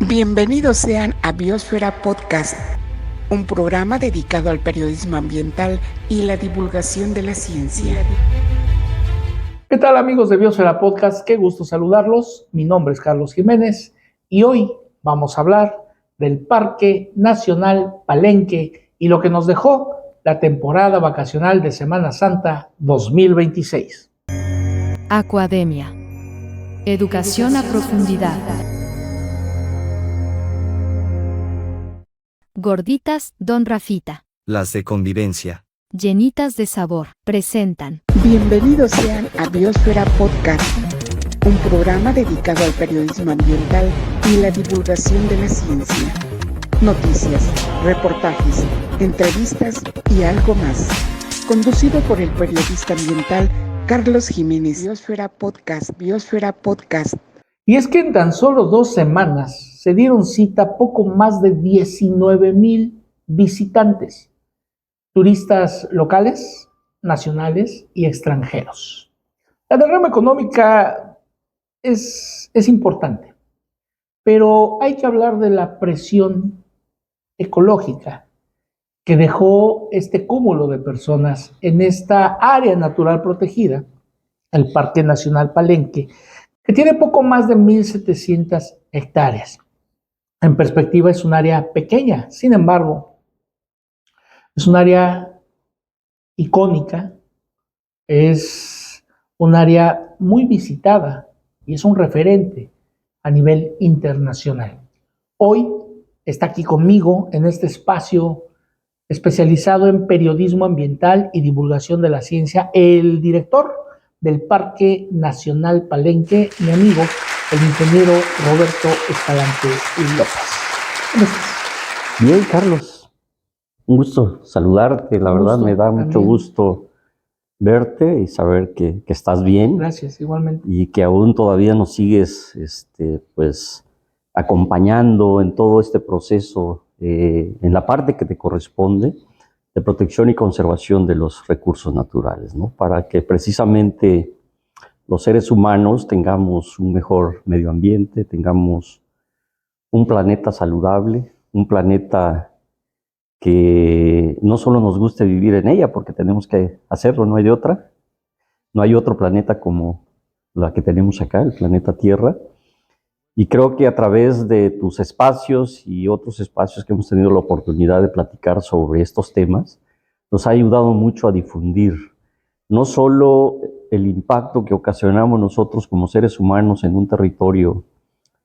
Bienvenidos sean a Biosfera Podcast, un programa dedicado al periodismo ambiental y la divulgación de la ciencia. ¿Qué tal, amigos de Biosfera Podcast? Qué gusto saludarlos. Mi nombre es Carlos Jiménez y hoy vamos a hablar del Parque Nacional Palenque y lo que nos dejó la temporada vacacional de Semana Santa 2026. Acuademia. Educación a profundidad. Gorditas Don Rafita. Las de convivencia. Llenitas de sabor. Presentan. Bienvenidos sean a Biosfera Podcast, un programa dedicado al periodismo ambiental y la divulgación de la ciencia. Noticias, reportajes, entrevistas y algo más. Conducido por el periodista ambiental Carlos Jiménez. Biosfera Podcast, Biosfera Podcast. Y es que en tan solo 2 semanas se dieron cita poco más de 19,000 visitantes, turistas locales, nacionales y extranjeros. La derrama económica es importante, pero hay que hablar de la presión ecológica que dejó este cúmulo de personas en esta área natural protegida, el Parque Nacional Palenque, que tiene poco más de 1,700 hectáreas. En perspectiva es un área pequeña, sin embargo, es un área icónica, es un área muy visitada y es un referente a nivel internacional. Hoy está aquí conmigo en este espacio especializado en periodismo ambiental y divulgación de la ciencia, el director del Parque Nacional Palenque, mi amigo, el ingeniero Roberto Escalante López. ¿Cómo estás? Bien, Carlos. Un gusto saludarte. La verdad me da mucho gusto verte y saber que estás bien. Gracias, igualmente. Y que aún todavía nos sigues pues, acompañando en todo este proceso, en la parte que te corresponde, de protección y conservación de los recursos naturales, ¿no? Para que precisamente los seres humanos tengamos un mejor medio ambiente, tengamos un planeta saludable, un planeta que no solo nos guste vivir en ella, porque tenemos que hacerlo, no hay de otra. No hay otro planeta como la que tenemos acá, el planeta Tierra. Y creo que a través de tus espacios y otros espacios que hemos tenido la oportunidad de platicar sobre estos temas, nos ha ayudado mucho a difundir no solo el impacto que ocasionamos nosotros como seres humanos en un territorio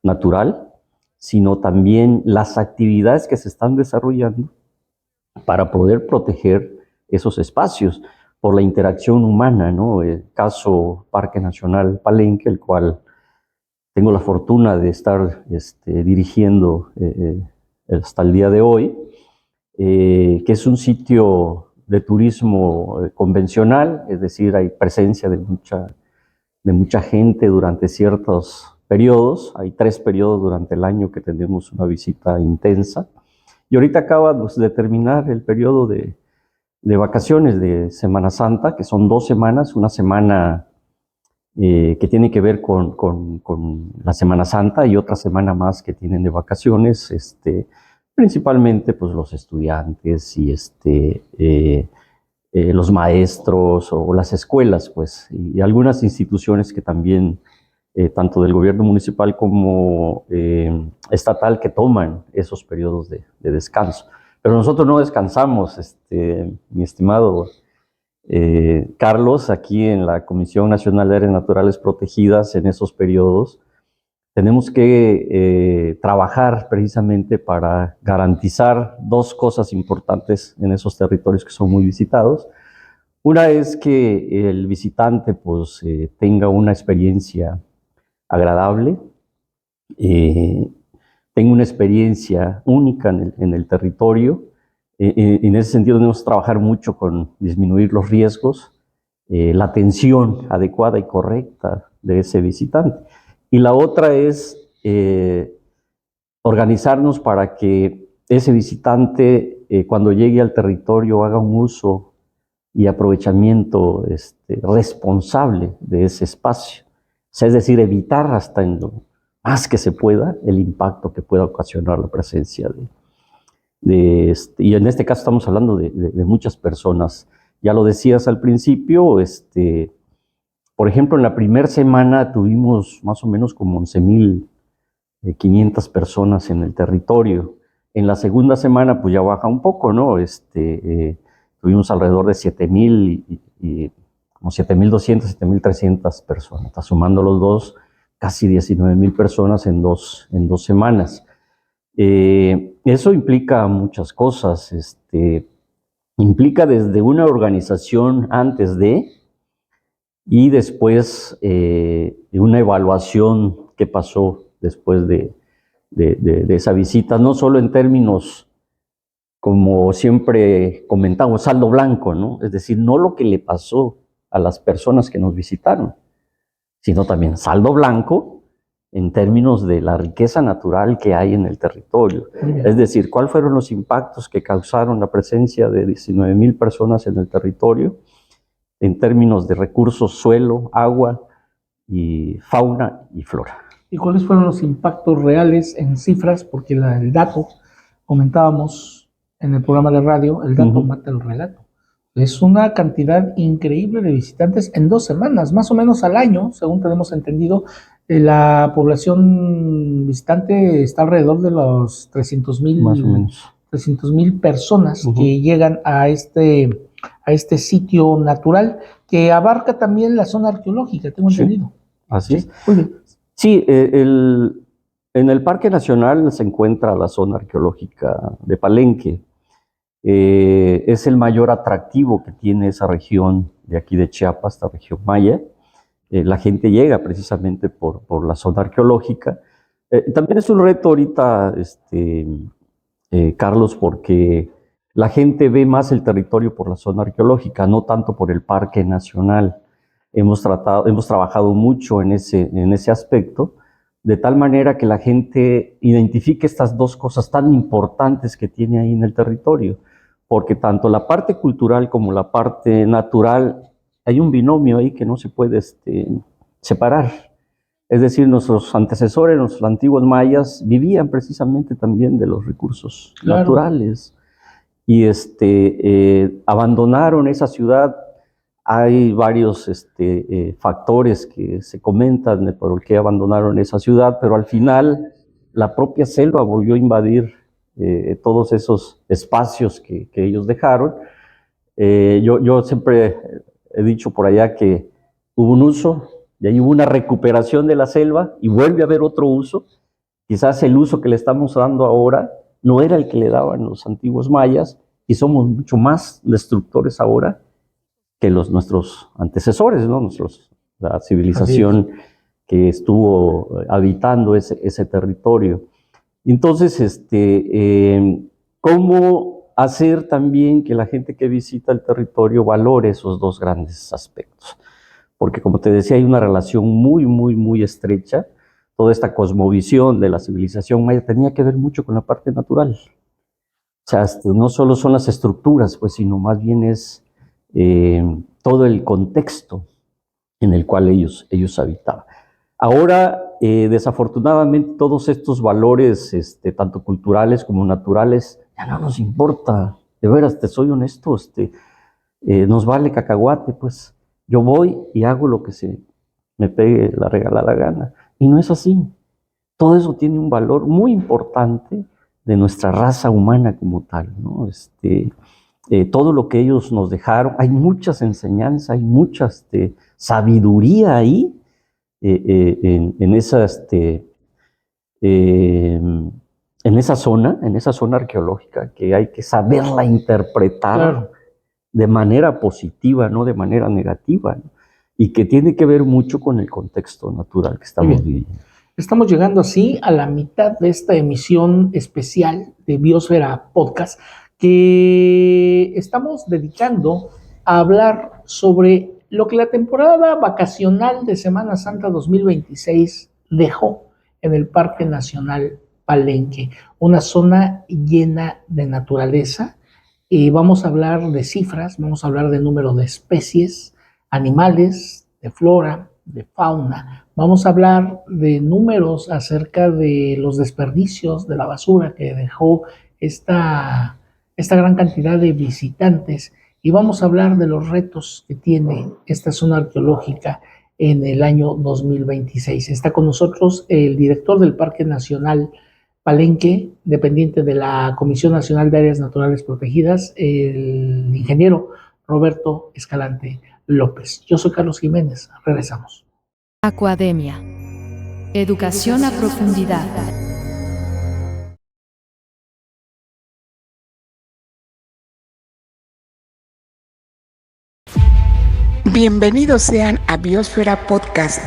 natural, sino también las actividades que se están desarrollando para poder proteger esos espacios por la interacción humana, ¿no? El caso Parque Nacional Palenque, el cual tengo la fortuna de estar dirigiendo hasta el día de hoy, que es un sitio de turismo convencional, es decir, hay presencia de mucha gente durante ciertos periodos. Hay 3 periodos durante el año que tenemos una visita intensa. Y ahorita acaba de terminar el periodo de vacaciones de Semana Santa, que son 2 semanas, una semana que tiene que ver con la Semana Santa y otra semana más que tienen de vacaciones, principalmente pues los estudiantes y los maestros o las escuelas, pues, y algunas instituciones que también, tanto del gobierno municipal como estatal, que toman esos periodos de descanso. Pero nosotros no descansamos, mi estimado Carlos, aquí en la Comisión Nacional de Áreas Naturales Protegidas, en esos periodos, tenemos que trabajar precisamente para garantizar 2 cosas importantes en esos territorios que son muy visitados. Una es que el visitante pues, tenga una experiencia agradable, tenga una experiencia única en el territorio. En ese sentido debemos trabajar mucho con disminuir los riesgos, la atención adecuada y correcta de ese visitante. Y la otra es organizarnos para que ese visitante, cuando llegue al territorio, haga un uso y aprovechamiento responsable de ese espacio. O sea, es decir, evitar hasta en más que se pueda el impacto que pueda ocasionar la presencia y en este caso estamos hablando de muchas personas. Ya lo decías al principio, por ejemplo, en la primera semana tuvimos más o menos como 11,500 personas en el territorio. En la segunda semana, pues ya baja un poco, ¿no? Tuvimos alrededor de 7,000 y como 7,200, 7,300 personas. Está sumando los dos, casi 19,000 personas en dos semanas. Eso implica muchas cosas. Implica desde una organización antes y después una evaluación que pasó después de esa visita, no solo en términos, como siempre comentamos, saldo blanco, ¿no? Es decir, no lo que le pasó a las personas que nos visitaron, sino también saldo blanco en términos de la riqueza natural que hay en el territorio. Es decir, ¿cuáles fueron los impactos que causaron la presencia de 19,000 personas en el territorio en términos de recursos, suelo, agua, y fauna y flora? ¿Y cuáles fueron los impactos reales en cifras? Porque el dato, comentábamos en el programa de radio, el dato mata el relato. Es una cantidad increíble de visitantes en 2 semanas, más o menos al año, según tenemos entendido. La población visitante está alrededor de los 300,000, más o menos 300,000 personas que llegan a este sitio natural, que abarca también la zona arqueológica, tengo entendido. Así es. Muy bien. Sí, en el Parque Nacional se encuentra la zona arqueológica de Palenque. Es el mayor atractivo que tiene esa región de aquí de Chiapas, esta región maya. La gente llega precisamente por la zona arqueológica. También es un reto ahorita, Carlos, porque la gente ve más el territorio por la zona arqueológica, no tanto por el Parque Nacional. Hemos trabajado mucho en ese aspecto, de tal manera que la gente identifique estas dos cosas tan importantes que tiene ahí en el territorio, porque tanto la parte cultural como la parte natural, hay un binomio ahí que no se puede separar. Es decir, nuestros antecesores, nuestros antiguos mayas, vivían precisamente también de los recursos naturales. Y abandonaron esa ciudad. Hay varios factores que se comentan por qué abandonaron esa ciudad, pero al final la propia selva volvió a invadir todos esos espacios que ellos dejaron. Yo siempre he dicho por allá que hubo un uso, y ahí hubo una recuperación de la selva y vuelve a haber otro uso. Quizás el uso que le estamos dando ahora no era el que le daban los antiguos mayas y somos mucho más destructores ahora que nuestros antecesores, ¿no? La civilización que estuvo habitando ese territorio. Entonces, ¿cómo hacer también que la gente que visita el territorio valore esos dos grandes aspectos? Porque, como te decía, hay una relación muy, muy, muy estrecha. Toda esta cosmovisión de la civilización maya tenía que ver mucho con la parte natural. O sea, no solo son las estructuras, pues, sino más bien es todo el contexto en el cual ellos habitaban. Ahora, desafortunadamente, todos estos valores, tanto culturales como naturales, ya no nos importa. De veras, te soy honesto, nos vale cacahuate, pues. Yo voy y hago lo que se me pegue la regalada gana. Y no es así. Todo eso tiene un valor muy importante de nuestra raza humana como tal, ¿no? Todo lo que ellos nos dejaron, hay muchas enseñanzas, hay mucha sabiduría ahí en esa zona arqueológica, que hay que saberla interpretar de manera positiva, no de manera negativa, ¿no? Y que tiene que ver mucho con el contexto natural que estamos viviendo. Estamos llegando así a la mitad de esta emisión especial de Biosfera Podcast, que estamos dedicando a hablar sobre lo que la temporada vacacional de Semana Santa 2026 dejó en el Parque Nacional Palenque, una zona llena de naturaleza. Vamos a hablar de cifras, vamos a hablar de número de especies, animales, de flora, de fauna. Vamos a hablar de números acerca de los desperdicios de la basura que dejó esta gran cantidad de visitantes, y vamos a hablar de los retos que tiene esta zona arqueológica en el año 2026. Está con nosotros el director del Parque Nacional Palenque, dependiente de la Comisión Nacional de Áreas Naturales Protegidas, el ingeniero Roberto Escalante López. Yo soy Carlos Jiménez. Regresamos. Acuademia. Educación a profundidad. Bienvenidos sean a Biosfera Podcast,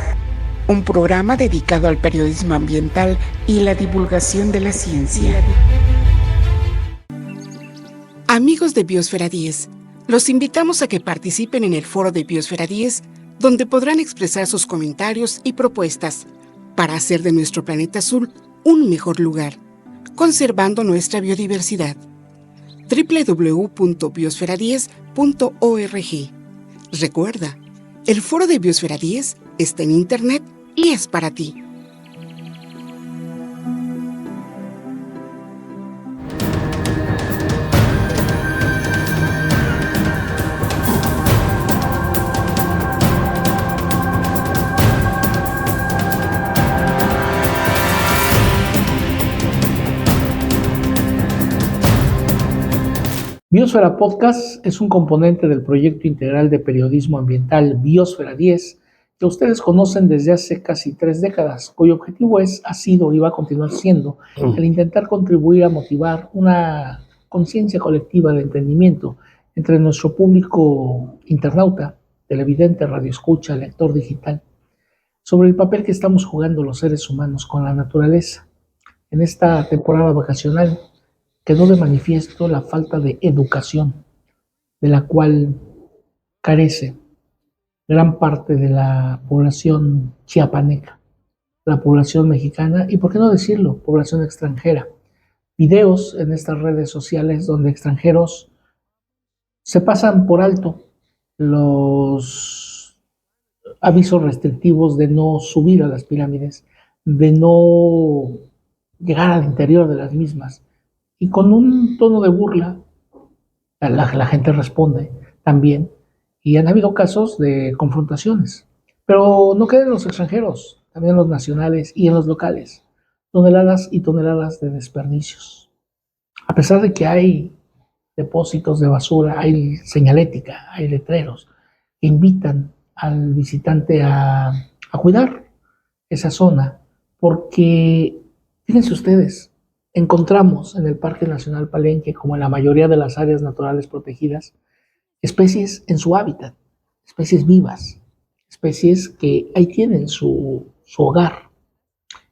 un programa dedicado al periodismo ambiental y la divulgación de la ciencia. Amigos de Biosfera 10, los invitamos a que participen en el foro de Biosfera 10, donde podrán expresar sus comentarios y propuestas para hacer de nuestro planeta azul un mejor lugar, conservando nuestra biodiversidad. www.biosfera10.org. Recuerda, el foro de Biosfera 10 está en internet y es para ti. Biosfera Podcast es un componente del proyecto integral de periodismo ambiental Biosfera 10, que ustedes conocen desde hace casi 3 décadas, cuyo objetivo ha sido y va a continuar siendo el intentar contribuir a motivar una conciencia colectiva de entendimiento entre nuestro público internauta, televidente, radioescucha, lector digital, sobre el papel que estamos jugando los seres humanos con la naturaleza. En esta temporada vacacional quedó de manifiesto la falta de educación de la cual carece gran parte de la población chiapaneca, la población mexicana y, por qué no decirlo, población extranjera. Videos en estas redes sociales donde extranjeros se pasan por alto los avisos restrictivos de no subir a las pirámides, de no llegar al interior de las mismas, y con un tono de burla la gente responde también, y han habido casos de confrontaciones. Pero no queden los extranjeros, también los nacionales y en los locales, toneladas y toneladas de desperdicios. A pesar de que hay depósitos de basura, hay señalética, hay letreros que invitan al visitante a cuidar esa zona, porque fíjense ustedes, encontramos en el Parque Nacional Palenque, como en la mayoría de las áreas naturales protegidas, especies en su hábitat, especies vivas, especies que ahí tienen su hogar.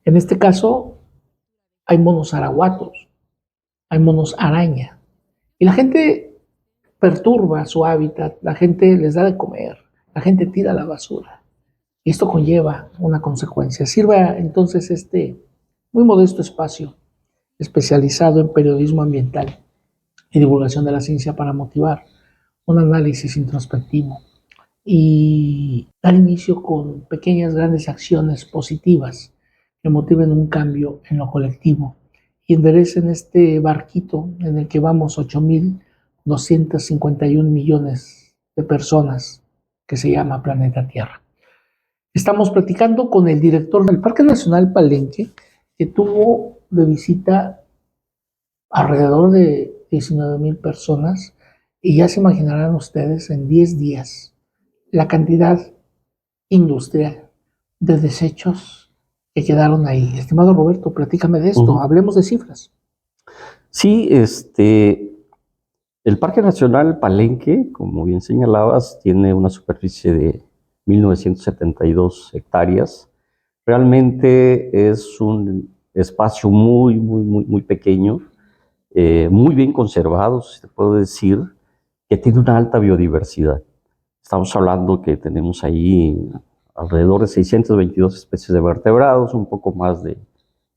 En este caso, hay monos araguatos, hay monos araña, y la gente perturba su hábitat, la gente les da de comer, la gente tira la basura, y esto conlleva una consecuencia. Sirva entonces este muy modesto espacio especializado en periodismo ambiental y divulgación de la ciencia para motivar un análisis introspectivo y dar inicio con pequeñas, grandes acciones positivas que motiven un cambio en lo colectivo y enderecen este barquito en el que vamos 8.251 millones de personas que se llama Planeta Tierra. Estamos platicando con el director del Parque Nacional Palenque, que tuvo de visita alrededor de 19,000 personas, y ya se imaginarán ustedes en 10 días la cantidad industrial de desechos que quedaron ahí. Estimado Roberto, platícame de esto, hablemos de cifras. Sí, el Parque Nacional Palenque, como bien señalabas, tiene una superficie de 1.972 hectáreas. Realmente es un espacio muy pequeño, muy bien conservado, si te puedo decir, que tiene una alta biodiversidad. Estamos hablando que tenemos ahí alrededor de 622 especies de vertebrados, un poco más de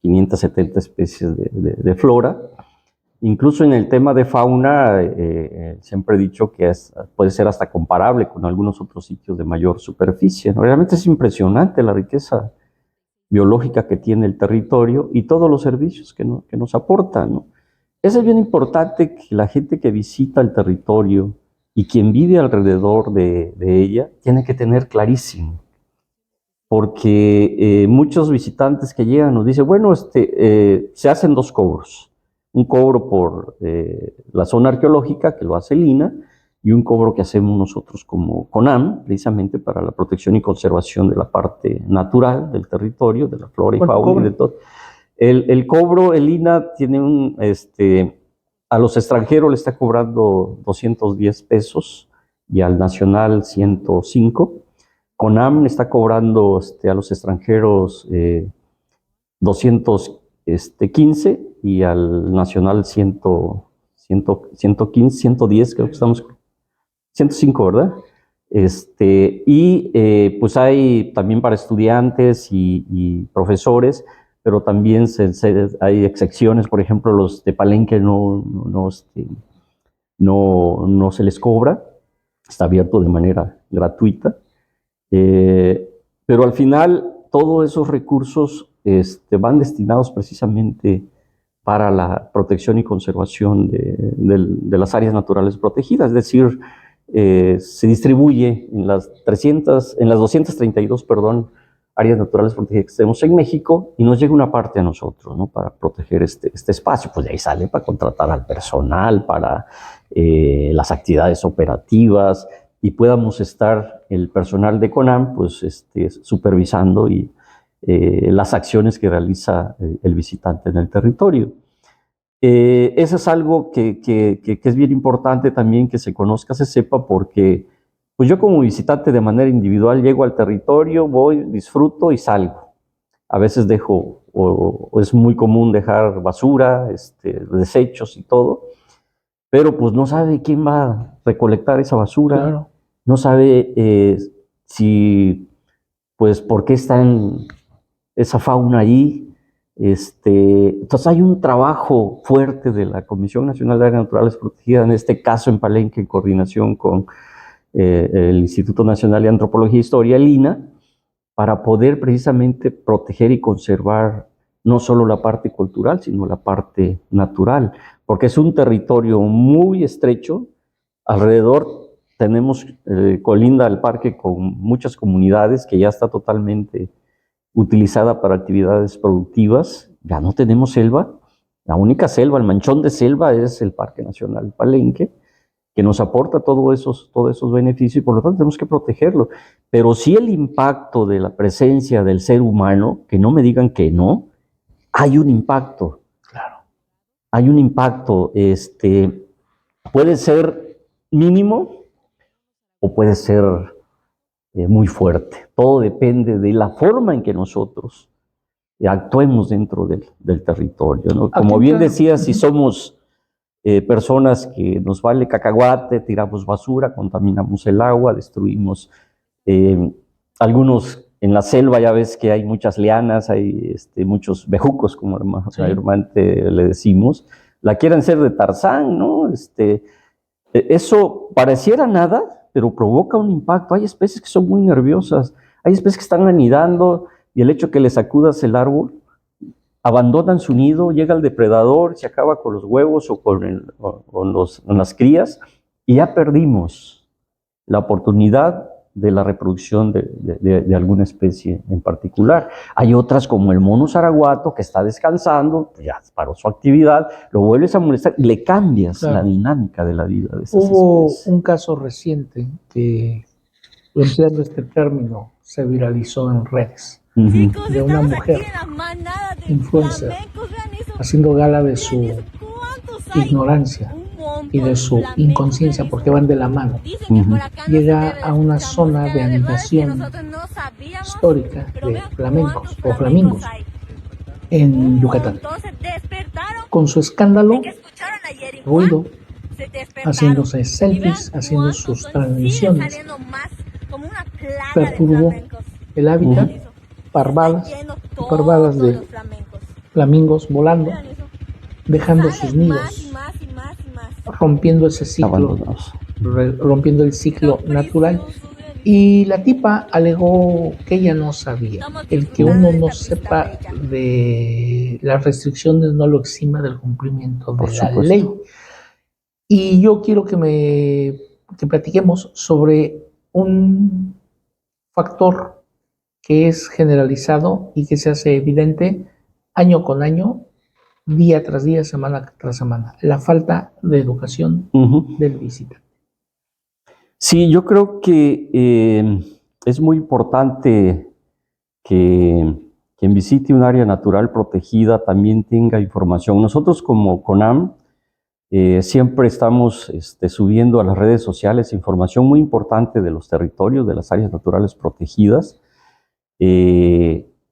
570 especies de flora, Incluso en el tema de fauna, siempre he dicho que puede ser hasta comparable con algunos otros sitios de mayor superficie, ¿no? Realmente es impresionante la riqueza biológica que tiene el territorio y todos los servicios que nos aportan, ¿no? Eso es bien importante, que la gente que visita el territorio y quien vive alrededor de ella tiene que tener clarísimo. Porque muchos visitantes que llegan nos dicen, bueno, se hacen dos cobros. Un cobro por la zona arqueológica, que lo hace el INAH, y un cobro que hacemos nosotros como CONAM, precisamente para la protección y conservación de la parte natural del territorio, de la flora y fauna y de todo. El cobro, el INAH tiene a los extranjeros le está cobrando 210 pesos y al nacional 105. CONAM está cobrando a los extranjeros 215 y al nacional 115, 110, creo que estamos, 105, ¿verdad? Pues hay también para estudiantes y profesores, pero también hay excepciones, por ejemplo, los de Palenque no se les cobra, está abierto de manera gratuita. Pero al final todos esos recursos van destinados precisamente para la protección y conservación de las áreas naturales protegidas, es decir, se distribuye en las 232, áreas naturales protegidas que tenemos en México y nos llega una parte a nosotros, ¿no? Para proteger este espacio, pues de ahí sale para contratar al personal, para las actividades operativas, y podamos estar el personal de CONAM pues supervisando las acciones que realiza el visitante en el territorio. Eso es algo que es bien importante también que se conozca, se sepa, porque pues yo como visitante de manera individual llego al territorio, voy, disfruto y salgo. A veces dejo, o es muy común dejar basura, desechos y todo, pero pues no sabe quién va a recolectar esa basura. Claro. No sabe pues por qué está esa fauna ahí. Entonces hay un trabajo fuerte de la Comisión Nacional de Áreas Naturales Protegidas, en este caso en Palenque, en coordinación con el Instituto Nacional de Antropología e Historia, el INAH, para poder precisamente proteger y conservar no solo la parte cultural, sino la parte natural, porque es un territorio muy estrecho. Alrededor tenemos, colinda el parque con muchas comunidades que ya está totalmente utilizada para actividades productivas. Ya no tenemos selva. La única selva, el manchón de selva, es el Parque Nacional Palenque, que nos aporta todos esos beneficios, y por lo tanto tenemos que protegerlo. Pero sí el impacto de la presencia del ser humano, que no me digan que no, hay un impacto. Claro. Hay un impacto, puede ser mínimo o puede ser muy fuerte. Todo depende de la forma en que nosotros actuemos dentro del territorio, ¿no? Como bien decía, si somos personas que nos vale cacahuate, tiramos basura, contaminamos el agua, destruimos algunos en la selva, ya ves que hay muchas lianas, hay muchos bejucos, como mayormente le decimos, la quieren ser de Tarzán, ¿no? Eso pareciera nada, pero provoca un impacto. Hay especies que son muy nerviosas, hay especies que están anidando, y el hecho que le sacudas el árbol, abandonan su nido, llega el depredador, se acaba con los huevos o con las crías, y ya perdimos la oportunidad de la reproducción de alguna especie en particular. Hay otras, como el mono zaraguato, que está descansando, pues ya paró su actividad, lo vuelves a molestar y le cambias la dinámica de la vida de esas especies. Hubo un caso reciente que, empleando este término, se viralizó en redes, de una mujer influencer haciendo gala de su ignorancia y de su inconsciencia, porque van de la mano. Llega a una zona de anidación histórica de flamencos o flamingos en Yucatán, con su escándalo, ruido, haciéndose selfies, haciendo sus transmisiones, perturbó el hábitat, parvadas de flamingos volando, dejando sus nidos rompiendo ese ciclo, abandonados. rompiendo el ciclo natural. Y la tipa alegó que ella no sabía. El que uno no sepa de las restricciones no lo exima del cumplimiento Por de la supuesto. ley. Y yo quiero que platiquemos sobre un factor que es generalizado y que se hace evidente año con año, día tras día, semana tras semana: la falta de educación del visitante. Sí, yo creo que es muy importante que quien visite un área natural protegida también tenga información. Nosotros como CONAM siempre estamos subiendo a las redes sociales información muy importante de los territorios, de las áreas naturales protegidas.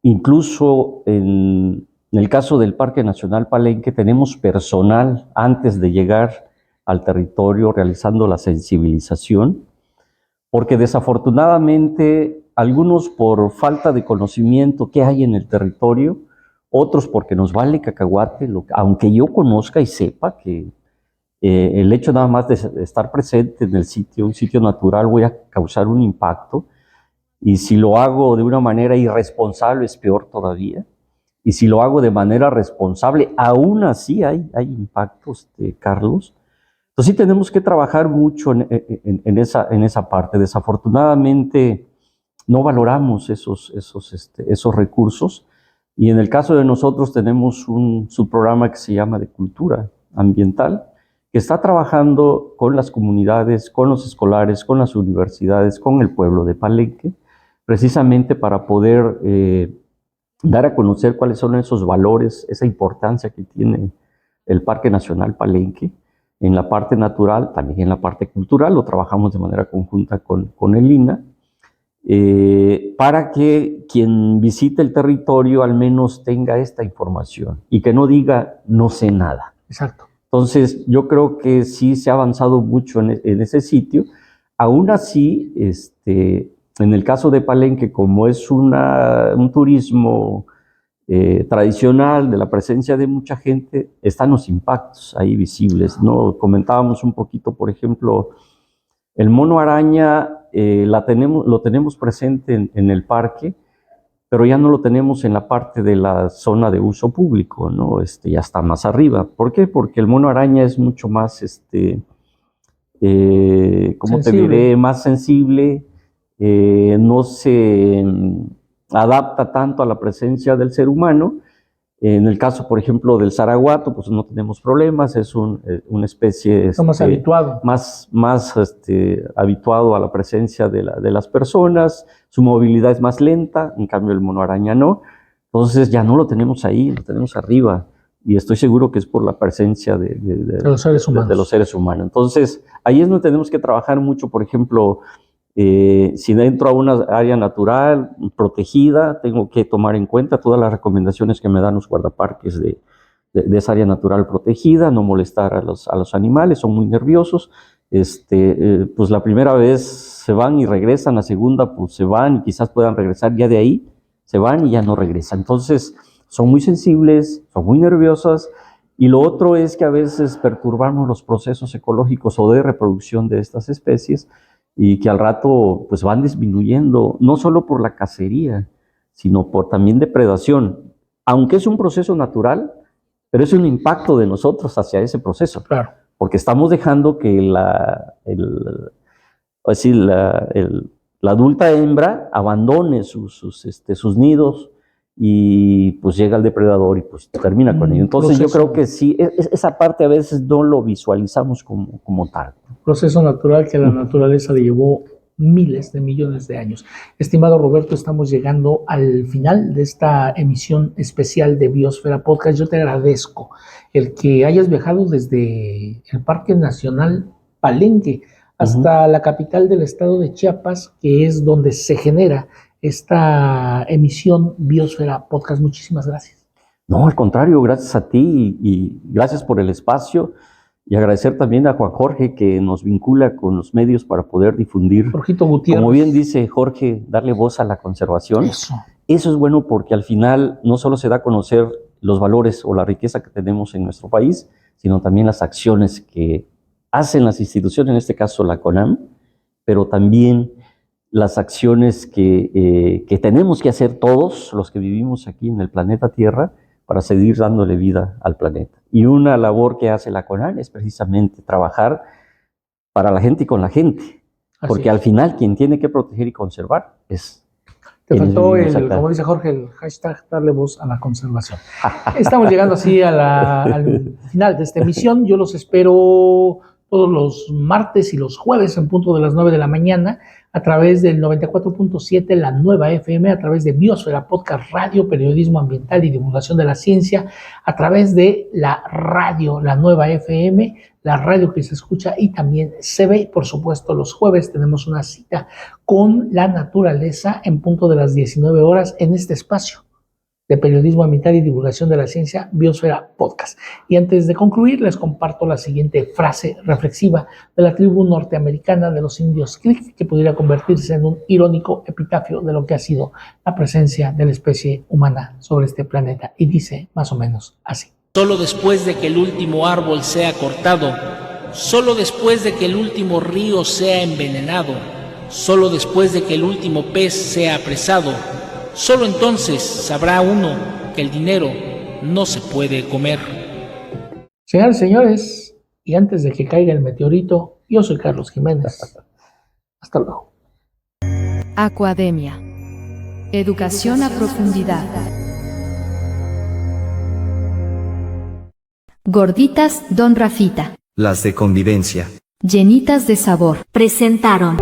Incluso en el caso del Parque Nacional Palenque tenemos personal antes de llegar al territorio realizando la sensibilización, porque desafortunadamente algunos por falta de conocimiento que hay en el territorio, otros porque nos vale cacahuate, aunque yo conozca y sepa que el hecho nada más de estar presente en el sitio, un sitio natural, voy a causar un impacto, y si lo hago de una manera irresponsable es peor todavía, y si lo hago de manera responsable, aún así hay impactos, Carlos. Entonces sí tenemos que trabajar mucho en esa parte. Desafortunadamente no valoramos esos recursos, y en el caso de nosotros tenemos un subprograma que se llama de cultura ambiental, que está trabajando con las comunidades, con los escolares, con las universidades, con el pueblo de Palenque, precisamente para poder dar a conocer cuáles son esos valores, esa importancia que tiene el Parque Nacional Palenque en la parte natural, también en la parte cultural. Lo trabajamos de manera conjunta con el INAH, para que quien visite el territorio al menos tenga esta información y que no diga no sé nada. Exacto. Entonces yo creo que sí se ha avanzado mucho en ese sitio. Aún así, en el caso de Palenque, como es un turismo tradicional de la presencia de mucha gente, están los impactos ahí visibles, ¿no? Comentábamos un poquito, por ejemplo, el mono araña lo tenemos presente en el parque, pero ya no lo tenemos en la parte de la zona de uso público, ¿no? Ya está más arriba. ¿Por qué? Porque el mono araña es mucho más, ¿cómo te diré? Más sensible, no se adapta tanto a la presencia del ser humano. En el caso, por ejemplo, del zaraguato, pues no tenemos problemas, es una especie más habituado a la presencia de las personas, su movilidad es más lenta, en cambio el mono araña no. Entonces ya no lo tenemos ahí, lo tenemos arriba, y estoy seguro que es por la presencia de los seres humanos. De los seres humanos. Entonces ahí es donde tenemos que trabajar mucho. Por ejemplo, si entro a una área natural protegida, tengo que tomar en cuenta todas las recomendaciones que me dan los guardaparques de esa área natural protegida, no molestar a los animales, son muy nerviosos. Pues la primera vez se van y regresan, la segunda pues se van y quizás puedan regresar, ya de ahí se van y ya no regresan. Entonces son muy sensibles, son muy nerviosas, y lo otro es que a veces perturbamos los procesos ecológicos o de reproducción de estas especies, y que al rato pues van disminuyendo, no solo por la cacería, sino por también depredación, aunque es un proceso natural, pero es un impacto de nosotros hacia ese proceso. Claro. Porque estamos dejando que la adulta hembra abandone sus nidos, y pues llega el depredador y pues termina con ello. Entonces yo creo que sí, esa parte a veces no lo visualizamos como tal. Proceso natural que la naturaleza le llevó miles de millones de años. Estimado Roberto, estamos llegando al final de esta emisión especial de Biosfera Podcast. Yo te agradezco el que hayas viajado desde el Parque Nacional Palenque hasta la capital del estado de Chiapas, que es donde se genera esta emisión Biosfera Podcast. Muchísimas gracias. No, al contrario, gracias a ti y gracias por el espacio. Y agradecer también a Juan Jorge, que nos vincula con los medios para poder difundir. Jorgito Gutiérrez. Como bien dice Jorge, darle voz a la conservación. Eso es bueno, porque al final no solo se da a conocer los valores o la riqueza que tenemos en nuestro país, sino también las acciones que hacen las instituciones, en este caso la CONAM, pero también las acciones que tenemos que hacer todos los que vivimos aquí en el planeta Tierra para seguir dándole vida al planeta. Y una labor que hace la CONAM es precisamente trabajar para la gente y con la gente, porque al final quien tiene que proteger y conservar es... Te faltó como dice Jorge, el hashtag darle voz a la conservación. Estamos llegando así al final de esta emisión. Yo los espero todos los martes y los jueves en punto de las 9 de la mañana a través del 94.7, la nueva FM, a través de Biosfera Podcast Radio, Periodismo Ambiental y Divulgación de la Ciencia, a través de la radio, la nueva FM, la radio que se escucha y también se ve. Y por supuesto, los jueves tenemos una cita con la naturaleza en punto de las 19 horas en este espacio de Periodismo Ambiental y Divulgación de la Ciencia, Biosfera Podcast. Y antes de concluir, les comparto la siguiente frase reflexiva de la tribu norteamericana de los indios Creek, que pudiera convertirse en un irónico epitafio de lo que ha sido la presencia de la especie humana sobre este planeta. Y dice más o menos así. Solo después de que el último árbol sea cortado, solo después de que el último río sea envenenado, solo después de que el último pez sea apresado, solo entonces sabrá uno que el dinero no se puede comer. Señoras y señores, y antes de que caiga el meteorito, yo soy Carlos Jiménez. Hasta luego. Aquademia. Educación a profundidad. Gorditas Don Rafita. Las de convivencia. Llenitas de sabor. Presentaron